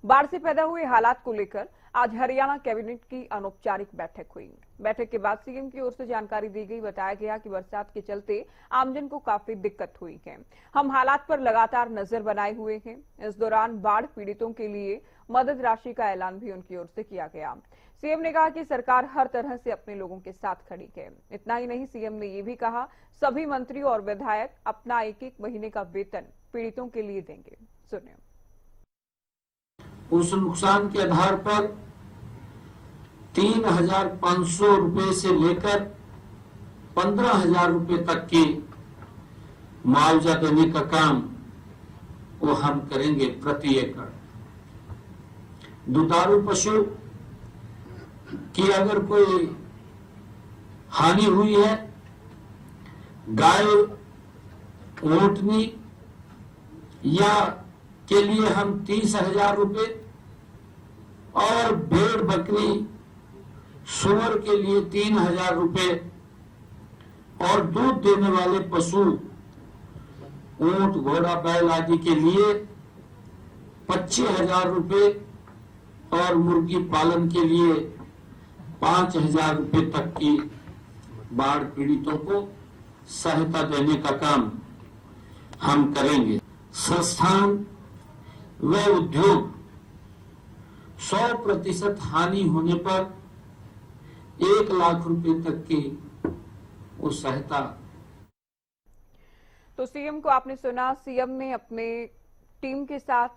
बाढ़ से पैदा हुए हालात को लेकर आज हरियाणा कैबिनेट की अनौपचारिक बैठक हुई। बैठक के बाद सीएम की ओर से जानकारी दी गई। बताया गया कि बरसात के चलते आमजन को काफी दिक्कत हुई है। हम हालात पर लगातार नजर बनाए हुए हैं। इस दौरान बाढ़ पीड़ितों के लिए मदद राशि का ऐलान भी उनकी ओर से किया गया। सीएम ने कहा कि सरकार हर तरह से अपने लोगों के साथ खड़ी है। इतना ही नहीं, सीएम ने ये भी कहा सभी मंत्री और विधायक अपना एक महीने का वेतन पीड़ितों के लिए देंगे। सुनिए। उस नुकसान के आधार पर 3,500 रुपए से लेकर 15,000 रुपए तक की मुआवजा देने का काम वो हम करेंगे प्रति एकड़। दुधारू पशु की अगर कोई हानि हुई है, गाय, ऊंटनी या के लिए हम 30,000 रुपए और भेड़, बकरी, सुअर के लिए 3,000 रुपए और दूध देने वाले पशु ऊंट, घोड़ा, बैल आदि के लिए 25,000 रुपए और मुर्गी पालन के लिए 5,000 रुपए तक की बाढ़ पीड़ितों को सहायता देने का काम हम करेंगे। संस्थान व उद्योग 100% हानि होने पर 1 लाख रुपए तक की वो सहायता। तो सीएम को आपने सुना। सीएम ने अपने टीम के साथ,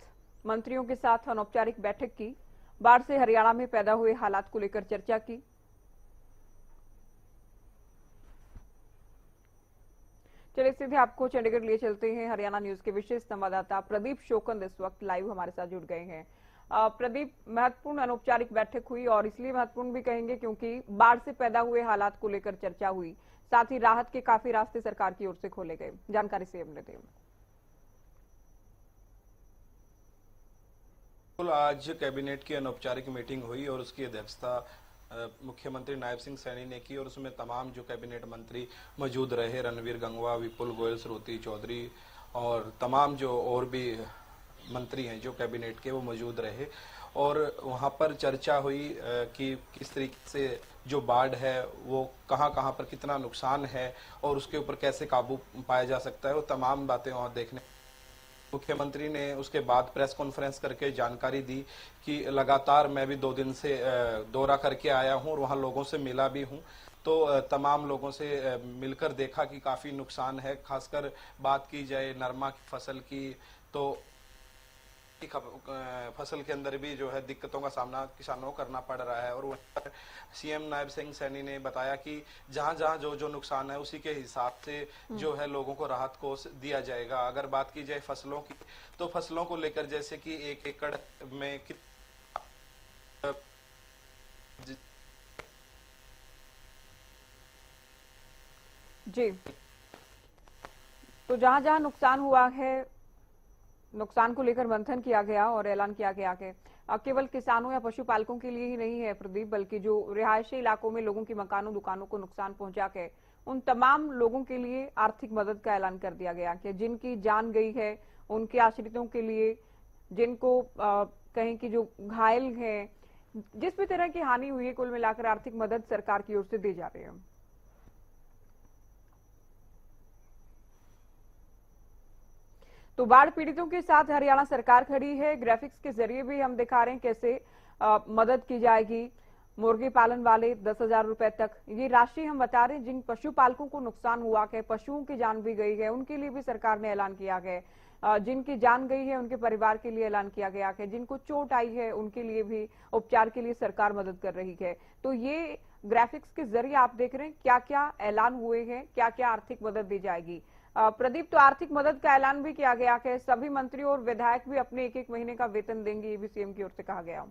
मंत्रियों के साथ अनौपचारिक बैठक की। बाढ़ से हरियाणा में पैदा हुए हालात को लेकर चर्चा की। चलिए सीधे आपको चंडीगढ़ लिए चलते हैं। हरियाणा न्यूज के विशेष संवाददाता प्रदीप शोकंद इस वक्त लाइव हमारे साथ जुड़ गए हैं। प्रदीप, महत्वपूर्ण अनौपचारिक बैठक हुई और इसलिए महत्वपूर्ण भी कहेंगे क्योंकि बाढ़ से पैदा हुए हालात को लेकर चर्चा हुई, साथ ही राहत के काफी रास्ते सरकार की ओर से खोले गए। जानकारी सीएम ने दी। आज कैबिनेट की अनौपचारिक मीटिंग हुई और उसकी अध्यक्षता मुख्यमंत्री नायब सिंह सैनी ने की और उसमें तमाम जो कैबिनेट मंत्री मौजूद रहे, रणवीर गंगवा, विपुल गोयल, श्रुति चौधरी और तमाम जो और भी मंत्री हैं जो कैबिनेट के, वो मौजूद रहे। और वहां पर चर्चा हुई कि किस तरीके से जो बाढ़ है वो कहां पर कितना नुकसान है और उसके ऊपर कैसे काबू पाया जा सकता है, वो तमाम बातें वहां देखने। मुख्यमंत्री ने उसके बाद प्रेस कॉन्फ्रेंस करके जानकारी दी कि लगातार मैं भी 2 दिन से दौरा करके आया हूं और वहां लोगों से मिला भी हूं। तो तमाम लोगों से मिलकर देखा कि काफी नुकसान है। खासकर बात की जाए नरमा की फसल की, तो फसल के अंदर भी जो है दिक्कतों का सामना किसानों को करना पड़ रहा है। और वहीं पर सीएम नायब सिंह सैनी ने बताया कि जहां जो नुकसान है उसी के हिसाब से जो है लोगों को राहत को दिया जाएगा। अगर बात की जाए फसलों की, तो फसलों को लेकर जैसे कि 1 एकड़ में जी, तो जहां नुकसान हुआ है, नुकसान को लेकर मंथन किया गया और ऐलान किया गया कि केवल किसानों या पशुपालकों के लिए ही नहीं है प्रदीप, बल्कि जो रिहायशी इलाकों में लोगों की मकानों, दुकानों को नुकसान पहुंचा के उन तमाम लोगों के लिए आर्थिक मदद का ऐलान कर दिया गया कि जिनकी जान गई है उनके आश्रितों के लिए, जिनको कहें कि जो घायल है, जिस भी तरह की हानि हुई है, कुल मिलाकर आर्थिक मदद सरकार की ओर से दी जा रही है। तो बाढ़ पीड़ितों के साथ हरियाणा सरकार खड़ी है। ग्राफिक्स के जरिए भी हम दिखा रहे हैं कैसे मदद की जाएगी। मुर्गी पालन वाले 10,000 रुपए तक ये राशि हम बता रहे हैं। जिन पशुपालकों को नुकसान हुआ है, पशुओं की जान भी गई है, उनके लिए भी सरकार ने ऐलान किया है। जिनकी जान गई है उनके परिवार के लिए ऐलान किया गया है। जिनको चोट आई है उनके लिए भी उपचार के लिए सरकार मदद कर रही है। तो ये ग्राफिक्स के जरिए आप देख रहे हैं क्या क्या ऐलान हुए हैं, क्या क्या आर्थिक मदद दी जाएगी। प्रदीप, तो आर्थिक मदद का ऐलान भी किया गया है। सभी मंत्री और विधायक भी अपने 1 महीने का वेतन देंगे, ये भी सीएम की ओर से कहा गया।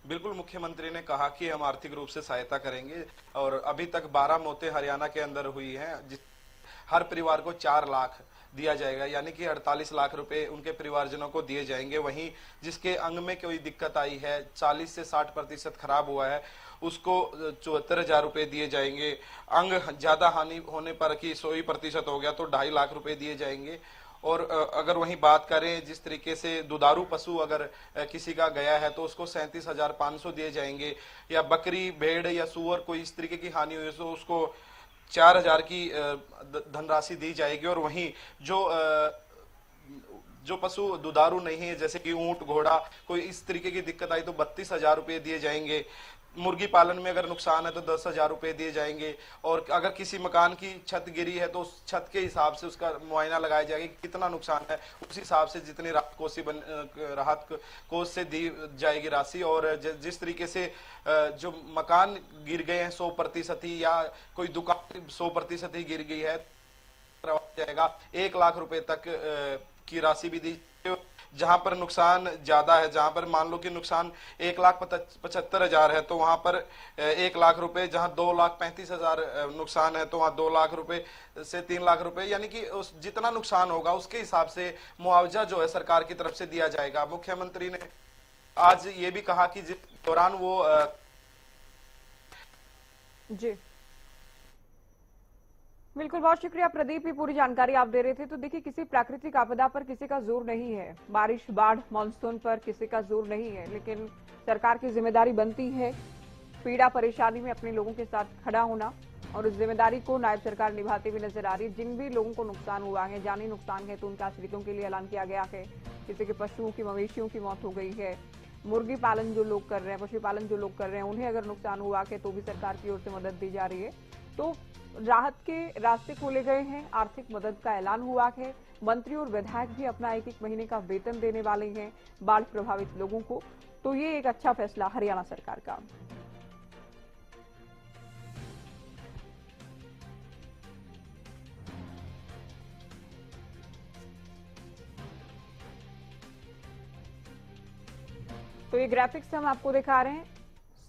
बिल्कुल, मुख्यमंत्री ने कहा कि हम आर्थिक रूप से सहायता करेंगे और अभी तक 12 मौतें हरियाणा के अंदर हुई हैं। हर परिवार को 4 लाख दिया जाएगा, यानी कि 48 लाख रुपए उनके परिवारजनों को दिए जाएंगे। वहीं जिसके अंग में कोई दिक्कत आई है, 40 से 60% खराब हुआ है, उसको 74,000 रुपए दिए जाएंगे। अंग ज्यादा हानि होने पर कि 100% हो गया तो 2.5 लाख रुपए दिए जाएंगे। और अगर वहीं बात करें जिस तरीके से दुधारू पशु अगर किसी का गया है तो उसको 37,500 दिए जाएंगे, या बकरी भेड़ या सूअर कोई इस तरीके की हानि हुई तो उसको 4,000 की धनराशि दी जाएगी। और वहीं जो पशु दुधारू नहीं है जैसे कि ऊंट घोड़ा कोई इस तरीके की दिक्कत आई तो 32,000 रुपये दिए जाएंगे। मुर्गी पालन में अगर नुकसान है तो 10,000 रुपये दिए जाएंगे। और अगर किसी मकान की छत गिरी है तो उस छत के हिसाब से उसका मुआयना लगाया जाएगा कि कितना नुकसान है, उस हिसाब से जितनी राहत कोष से दी जाएगी राशि। और जिस तरीके से जो मकान गिर गए हैं 100% ही या कोई दुकान 100% ही गिर गई है जाएगा 1 लाख रुपए तक की राशि भी दी। जहां पर नुकसान ज्यादा है, जहां पर मान लो कि नुकसान 1,75,000 है तो वहां पर 1 लाख रुपए, जहां 2,35,000 नुकसान है तो वहां 2 लाख रुपए से 3 लाख रुपए, यानी कि उस जितना नुकसान होगा उसके हिसाब से मुआवजा जो है सरकार की तरफ से दिया जाएगा। मुख्यमंत्री ने आज ये भी कहा कि जिस दौरान वो जी बिल्कुल, बहुत शुक्रिया प्रदीप, ये पूरी जानकारी आप दे रहे थे। तो देखिए, किसी प्राकृतिक आपदा पर किसी का जोर नहीं है, बारिश बाढ़ मानसून पर किसी का जोर नहीं है, लेकिन सरकार की जिम्मेदारी बनती है पीड़ा परेशानी में अपने लोगों के साथ खड़ा होना, और उस जिम्मेदारी को नायब सरकार निभाते हुए नजर आ रही है। जिन भी लोगों को नुकसान हुआ है, जानी नुकसान है, तो उनके आश्रितों के लिए ऐलान किया गया है। किसी के पशुओं की मवेशियों की मौत हो गई है, मुर्गी पालन जो लोग कर रहे हैं, पशुपालन जो लोग कर रहे हैं, उन्हें अगर नुकसान हुआ है तो भी सरकार की ओर से मदद दी जा रही है। तो राहत के रास्ते खोले गए हैं, आर्थिक मदद का ऐलान हुआ है। मंत्री और विधायक भी अपना 1-1 महीने का वेतन देने वाले हैं बाढ़ प्रभावित लोगों को। तो ये एक अच्छा फैसला हरियाणा सरकार का। तो ये ग्राफिक्स हम आपको दिखा रहे हैं,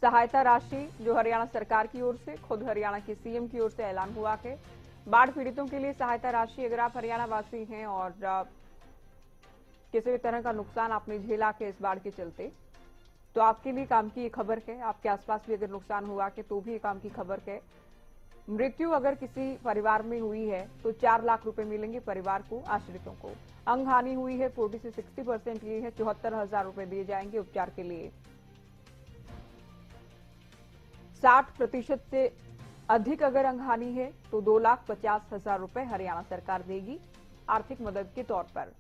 सहायता राशि जो हरियाणा सरकार की ओर से, खुद हरियाणा के सीएम की ओर से ऐलान हुआ है। बाढ़ पीड़ितों के लिए सहायता राशि, अगर आप हरियाणा वासी हैं और किसी भी तरह का नुकसान आपने झेला के इस बाढ़ के चलते, तो आपके लिए काम की ये खबर है। आपके आसपास भी अगर नुकसान हुआ के तो भी ये काम की खबर है। मृत्यु अगर किसी परिवार में हुई है तो 4 लाख रुपए मिलेंगे परिवार को, आश्रितों को। अंग हानि हुई है 40 से 60%, ये है 74,000 रुपए दिए जाएंगे उपचार के लिए। 60% से अधिक अगर अंगहानि है तो 2,50,000 रुपए हरियाणा सरकार देगी आर्थिक मदद के तौर पर।